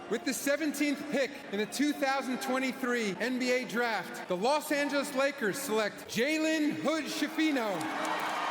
With the 17th pick in the 2023 NBA Draft, the Los Angeles Lakers select Jalen Hood-Schifino.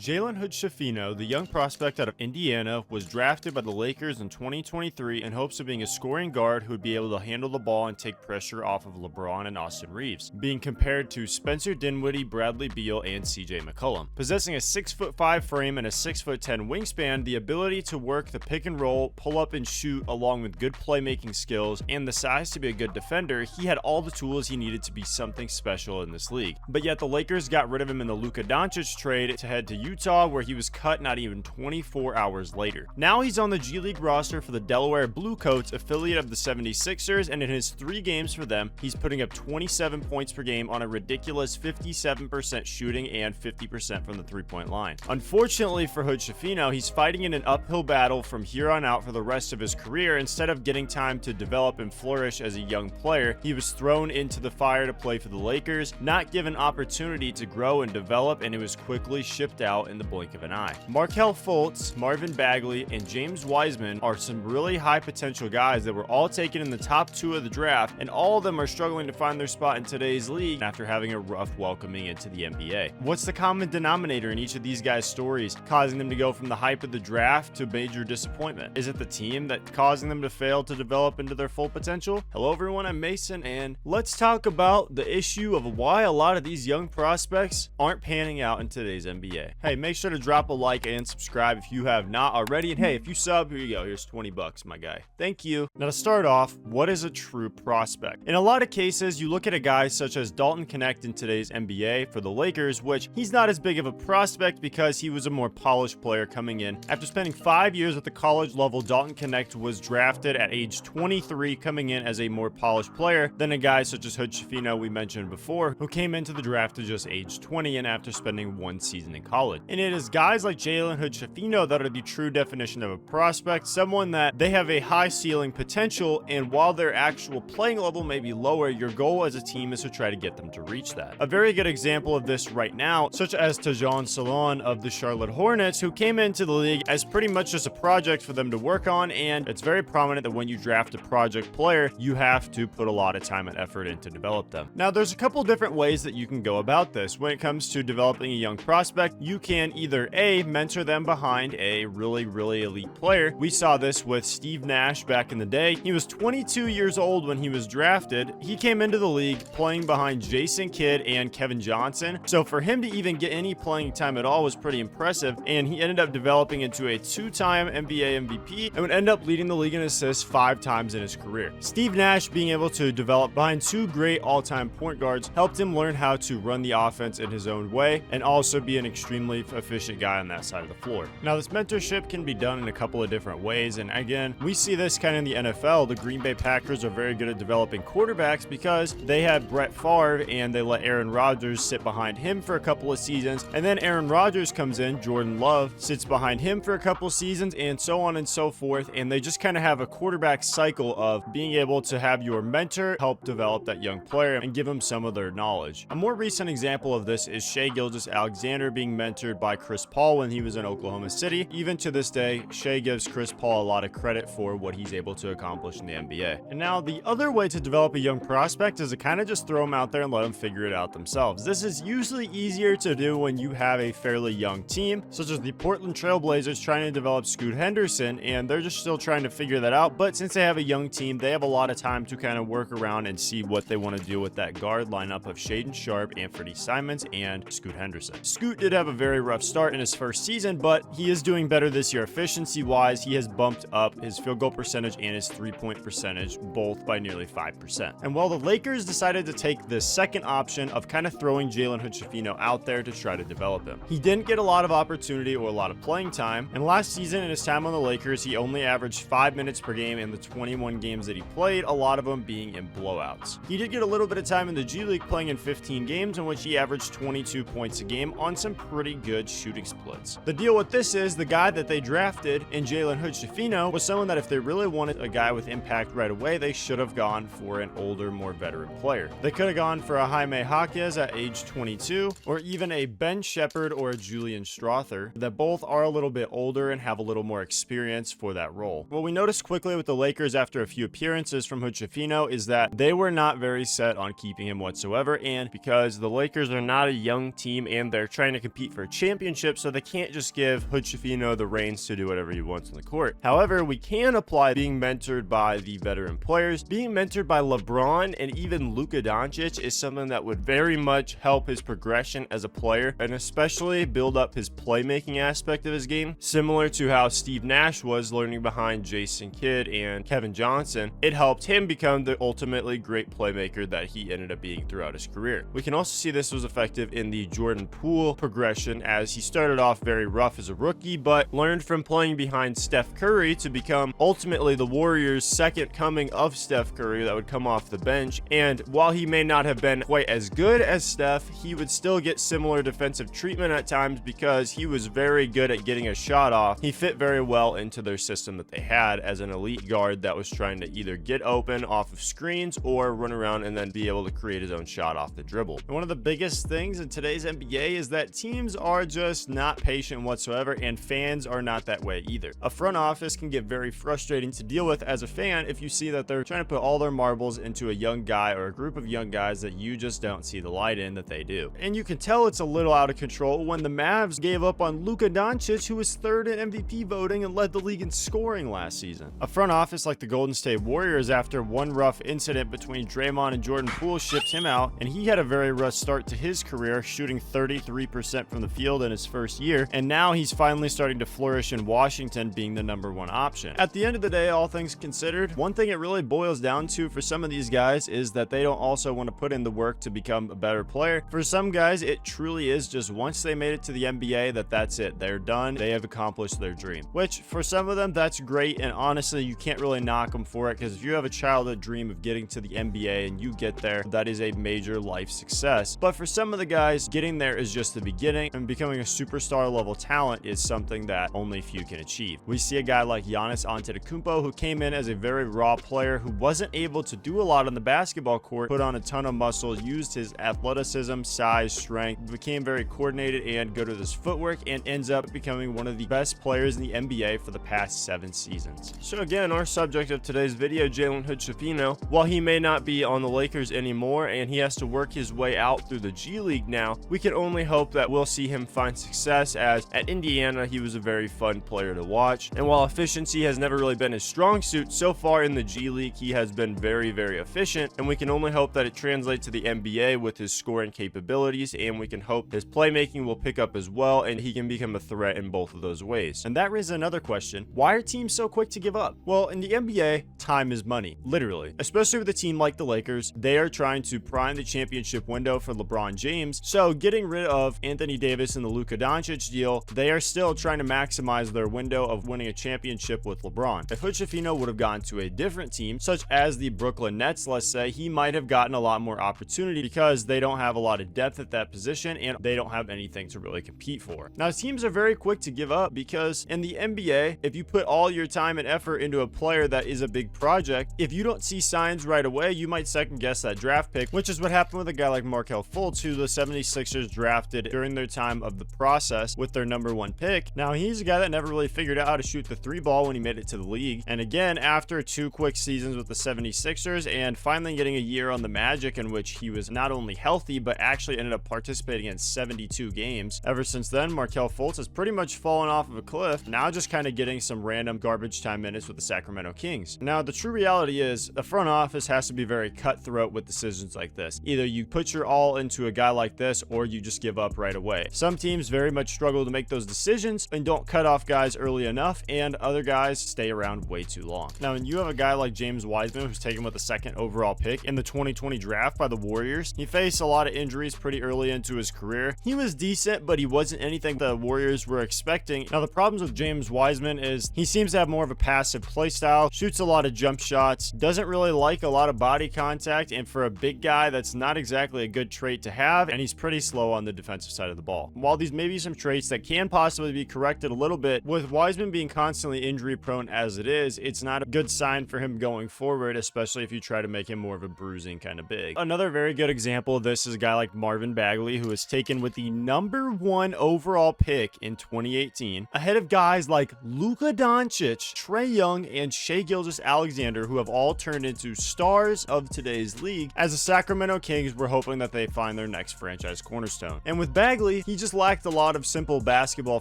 Jalen Hood-Schifino, the young prospect out of Indiana, was drafted by the Lakers in 2023 in hopes of being a scoring guard who would be able to handle the ball and take pressure off of LeBron and Austin Reeves, being compared to Spencer Dinwiddie, Bradley Beal, and CJ McCollum. Possessing a 6'5" frame and a 6'10" wingspan, the ability to work the pick and roll, pull up and shoot, along with good playmaking skills, and the size to be a good defender, he had all the tools he needed to be something special in this league. But yet the Lakers got rid of him in the Luka Doncic trade to head to Utah, where he was cut not even 24 hours later. Now he's on the G League roster for the Delaware Bluecoats, affiliate of the 76ers, and in his 3 games for them, he's putting up 27 points per game on a ridiculous 57% shooting and 50% from the three-point line. Unfortunately for Hood-Schifino, he's fighting in an uphill battle from here on out for the rest of his career. Instead of getting time to develop and flourish as a young player, he was thrown into the fire to play for the Lakers, not given opportunity to grow and develop, and he was quickly shipped out in the blink of an eye. Markelle Fultz, Marvin Bagley, and James Wiseman are some really high potential guys that were all taken in the top 2 of the draft, and all of them are struggling to find their spot in today's league after having a rough welcoming into the NBA. What's the common denominator in each of these guys' stories causing them to go from the hype of the draft to major disappointment? Is it the team that's causing them to fail to develop into their full potential? Hello everyone, I'm Mason, and let's talk about the issue of why a lot of these young prospects aren't panning out in today's NBA. Hey, make sure to drop a like and subscribe if you have not already, and hey, if you sub, here you go, here's $20, my guy. Thank you. Now to start off, what is a true prospect? In a lot of cases, you look at a guy such as Dalton Knecht in today's NBA for the Lakers, which he's not as big of a prospect because he was a more polished player coming in. After spending 5 years at the college level, Dalton Knecht was drafted at age 23, coming in as a more polished player than a guy such as Hood-Schifino we mentioned before, who came into the draft at just age 20 and after spending 1 season in college. And it is guys like Jalen Hood-Schifino that are the true definition of a prospect, someone that they have a high ceiling potential, and while their actual playing level may be lower, your goal as a team is to try to get them to reach that. A very good example of this right now, such as Tajon Salon of the Charlotte Hornets, who came into the league as pretty much just a project for them to work on, and it's very prominent that when you draft a project player, you have to put a lot of time and effort in to develop them. Now, there's a couple different ways that you can go about this. When it comes to developing a young prospect, you can either A, mentor them behind a really elite player. We saw this with Steve Nash back in the day. He was 22 years old when he was drafted. He came into the league playing behind Jason Kidd and Kevin Johnson. So for him to even get any playing time at all was pretty impressive, and he ended up developing into a 2-time NBA MVP and would end up leading the league in assists 5 times in his career. Steve Nash being able to develop behind 2 great all-time point guards helped him learn how to run the offense in his own way and also be an extremely efficient guy on that side of the floor. Now, this mentorship can be done in a couple of different ways, and again, we see this kind of in the NFL. The Green Bay Packers are very good at developing quarterbacks because they had Brett Favre and they let Aaron Rodgers sit behind him for a couple of seasons, and then Aaron Rodgers comes in, Jordan Love sits behind him for a couple of seasons, and so on and so forth, and they just kind of have a quarterback cycle of being able to have your mentor help develop that young player and give him some of their knowledge. A more recent example of this is Shai Gilgeous-Alexander being mentored by Chris Paul when he was in Oklahoma City. Even to this day, Shai gives Chris Paul a lot of credit for what he's able to accomplish in the NBA. And now the other way to develop a young prospect is to kind of just throw them out there and let them figure it out themselves. This is usually easier to do when you have a fairly young team, such as the Portland Trail Blazers trying to develop Scoot Henderson, and they're just still trying to figure that out. But since they have a young team, they have a lot of time to kind of work around and see what they want to do with that guard lineup of Shaedon Sharpe, Anthony Simons, and Scoot Henderson. Scoot did have a very rough start in his first season, but he is doing better this year efficiency-wise. He has bumped up his field goal percentage and his three-point percentage, both by nearly 5%. And while the Lakers decided to take the second option of kind of throwing Jalen Hood-Schifino out there to try to develop him, he didn't get a lot of opportunity or a lot of playing time, and last season in his time on the Lakers, he only averaged 5 minutes per game in the 21 games that he played, a lot of them being in blowouts. He did get a little bit of time in the G League playing in 15 games in which he averaged 22 points a game on some pretty good shooting splits. The deal with this is the guy that they drafted in Jalen Hood-Schifino was someone that if they really wanted a guy with impact right away, they should have gone for an older, more veteran player. They could have gone for a Jaime Jaquez at age 22, or even a Ben Shepherd or a Julian Strother that both are a little bit older and have a little more experience for that role. What we noticed quickly with the Lakers after a few appearances from Hood-Schifino is that they were not very set on keeping him whatsoever, and because the Lakers are not a young team and they're trying to compete for a championship, so they can't just give Hood-Schifino the reins to do whatever he wants on the court. However, we can apply being mentored by the veteran players. Being mentored by LeBron and even Luka Doncic is something that would very much help his progression as a player, and especially build up his playmaking aspect of his game, similar to how Steve Nash was learning behind Jason Kidd and Kevin Johnson. It helped him become the ultimately great playmaker that he ended up being throughout his career. We can also see this was effective in the Jordan Poole progression, as he started off very rough as a rookie, but learned from playing behind Steph Curry to become ultimately the Warriors' second coming of Steph Curry that would come off the bench. And while he may not have been quite as good as Steph, he would still get similar defensive treatment at times because he was very good at getting a shot off. He fit very well into their system that they had as an elite guard that was trying to either get open off of screens or run around and then be able to create his own shot off the dribble. And one of the biggest things in today's NBA is that teams are just not patient whatsoever, and fans are not that way either. A front office can get very frustrating to deal with as a fan if you see that they're trying to put all their marbles into a young guy or a group of young guys that you just don't see the light in that they do. And you can tell it's a little out of control when the Mavs gave up on Luka Doncic, who was third in MVP voting and led the league in scoring last season. A front office like the Golden State Warriors, after one rough incident between Draymond and Jordan Poole, shipped him out, and he had a very rough start to his career, shooting 33% from the field in his first year, and now he's finally starting to flourish in Washington, being the #1 option. At the end of the day, all things considered, one thing it really boils down to for some of these guys is that they don't also want to put in the work to become a better player. For some guys, it truly is just once they made it to the NBA, that's it. They're done. They have accomplished their dream, which for some of them, that's great. And honestly, you can't really knock them for it, because if you have a childhood dream of getting to the NBA and you get there, that is a major life success. But for some of the guys, getting there is just the beginning, and becoming a superstar level talent is something that only few can achieve. We see a guy like Giannis Antetokounmpo, who came in as a very raw player who wasn't able to do a lot on the basketball court, put on a ton of muscle, used his athleticism, size, strength, became very coordinated and good with his footwork, and ends up becoming one of the best players in the NBA for the past 7 seasons. So again, our subject of today's video, Jalen Hood-Schifino, while he may not be on the Lakers anymore and he has to work his way out through the G League now, we can only hope that we'll see him find success, as at Indiana he was a very fun player to watch, and while efficiency has never really been his strong suit, so far in the G League he has been very, very efficient, and we can only hope that it translates to the NBA with his scoring capabilities, and we can hope his playmaking will pick up as well and he can become a threat in both of those ways. And that raises another question: why are teams so quick to give up? Well, in the NBA, time is money, literally. Especially with a team like the Lakers, they are trying to prime the championship window for LeBron James, so getting rid of Anthony Davis and the Luka Doncic deal, they are still trying to maximize their window of winning a championship with LeBron. If Hood-Schifino would have gone to a different team, such as the Brooklyn Nets, let's say, he might have gotten a lot more opportunity because they don't have a lot of depth at that position and they don't have anything to really compete for. Now, teams are very quick to give up because in the NBA, if you put all your time and effort into a player that is a big project, if you don't see signs right away, you might second guess that draft pick, which is what happened with a guy like Markelle Fultz, who the 76ers drafted during their time of the process with their #1 pick. Now, he's a guy that never really figured out how to shoot the 3 ball when he made it to the league. And again, after 2 quick seasons with the 76ers and finally getting a year on the Magic in which he was not only healthy, but actually ended up participating in 72 games. Ever since then, Markelle Fultz has pretty much fallen off of a cliff, now just kind of getting some random garbage time minutes with the Sacramento Kings. Now, the true reality is the front office has to be very cutthroat with decisions like this. Either you put your all into a guy like this, or you just give up right away. Some teams very much struggle to make those decisions and don't cut off guys early enough, and other guys stay around way too long. Now, when you have a guy like James Wiseman, who's taken with the 2nd overall pick in the 2020 draft by the Warriors, he faced a lot of injuries pretty early into his career. He was decent, but he wasn't anything the Warriors were expecting. Now, the problems with James Wiseman is he seems to have more of a passive play style, shoots a lot of jump shots, doesn't really like a lot of body contact, and for a big guy, that's not exactly a good trait to have, and he's pretty slow on the defensive side of the ball. all. While these may be some traits that can possibly be corrected a little bit, with Wiseman being constantly injury prone as it is, it's not a good sign for him going forward, especially if you try to make him more of a bruising kind of big. Another very good example of this is a guy like Marvin Bagley, who was taken with the #1 overall pick in 2018, ahead of guys like Luka Doncic, Trae Young, and Shai Gilgeous-Alexander, who have all turned into stars of today's league, as the Sacramento Kings were hoping that they find their next franchise cornerstone. And with Bagley, he just lacked a lot of simple basketball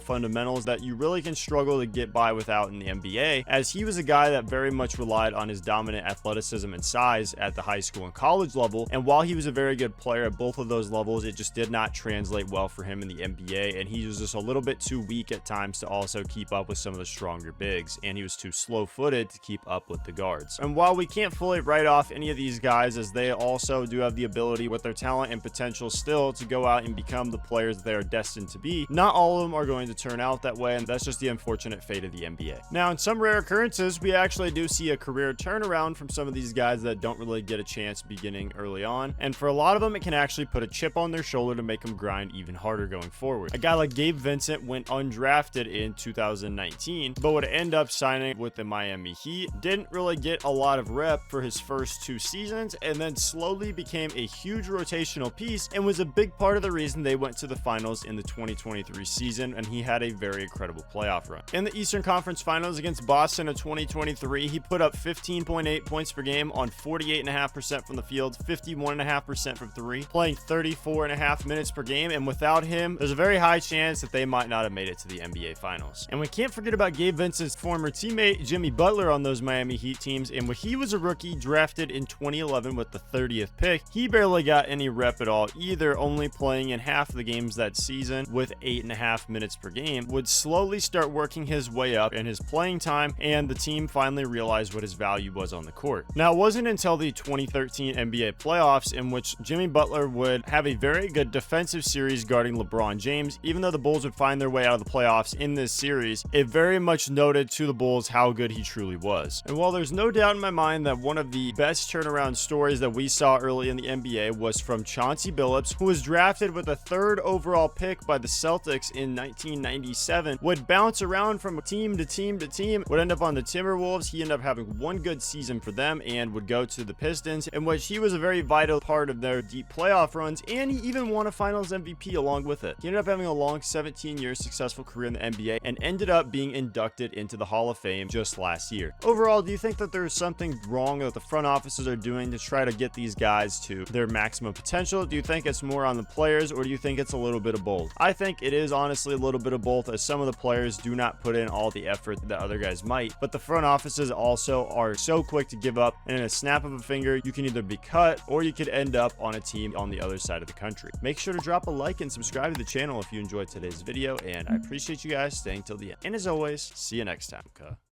fundamentals that you really can struggle to get by without in the NBA, as he was a guy that very much relied on his dominant athleticism and size at the high school and college level, and while he was a very good player at both of those levels, it just did not translate well for him in the NBA, and he was just a little bit too weak at times to also keep up with some of the stronger bigs, and he was too slow-footed to keep up with the guards. And while we can't fully write off any of these guys, as they also do have the ability with their talent and potential still to go out and become the players they are destined to be, not all of them are going to turn out that way, and that's just the unfortunate fate of the NBA. Now, in some rare occurrences, we actually do see a career turnaround from some of these guys that don't really get a chance beginning early on, and for a lot of them, it can actually put a chip on their shoulder to make them grind even harder going forward. A guy like Gabe Vincent went undrafted in 2019, but would end up signing with the Miami Heat, didn't really get a lot of rep for his first 2 seasons, and then slowly became a huge rotational piece and was a big part of the reason they went to the finals in the 2023 season, and he had a very incredible playoff run. In the Eastern Conference Finals against Boston in 2023, he put up 15.8 points per game on 48.5% from the field, 51.5% from 3, playing 34.5 minutes per game, and without him, there's a very high chance that they might not have made it to the NBA Finals. And we can't forget about Gabe Vincent's former teammate Jimmy Butler on those Miami Heat teams, and when he was a rookie drafted in 2011 with the 30th pick, he barely got any rep at all either, only playing in half of the games that season with 8.5 minutes per game, would slowly start working his way up in his playing time, and the team finally realized what his value was on the court. Now, it wasn't until the 2013 NBA playoffs in which Jimmy Butler would have a very good defensive series guarding LeBron James. Even though the Bulls would find their way out of the playoffs in this series, it very much noted to the Bulls how good he truly was. And while there's no doubt in my mind that one of the best turnaround stories that we saw early in the NBA was from Chauncey Billups, who was drafted with a 3rd overall pick by the Celtics in 1997, would bounce around from team to team to team, would end up on the Timberwolves. He ended up having one good season for them and would go to the Pistons, in which he was a very vital part of their deep playoff runs, and he even won a Finals MVP along with it. He ended up having a long 17-year successful career in the NBA and ended up being inducted into the Hall of Fame just last year. Overall, do you think that there's something wrong that the front offices are doing to try to get these guys to their maximum potential? Do you think it's more on the players, or do you think it's a little bit of both? I think it is honestly a little bit of both, as some of the players do not put in all the effort that other guys might, but the front offices also are so quick to give up, and in a snap of a finger, you can either be cut or you could end up on a team on the other side of the country. Make sure to drop a like and subscribe to the channel if you enjoyed today's video, and I appreciate you guys staying till the end. And as always, see you next time.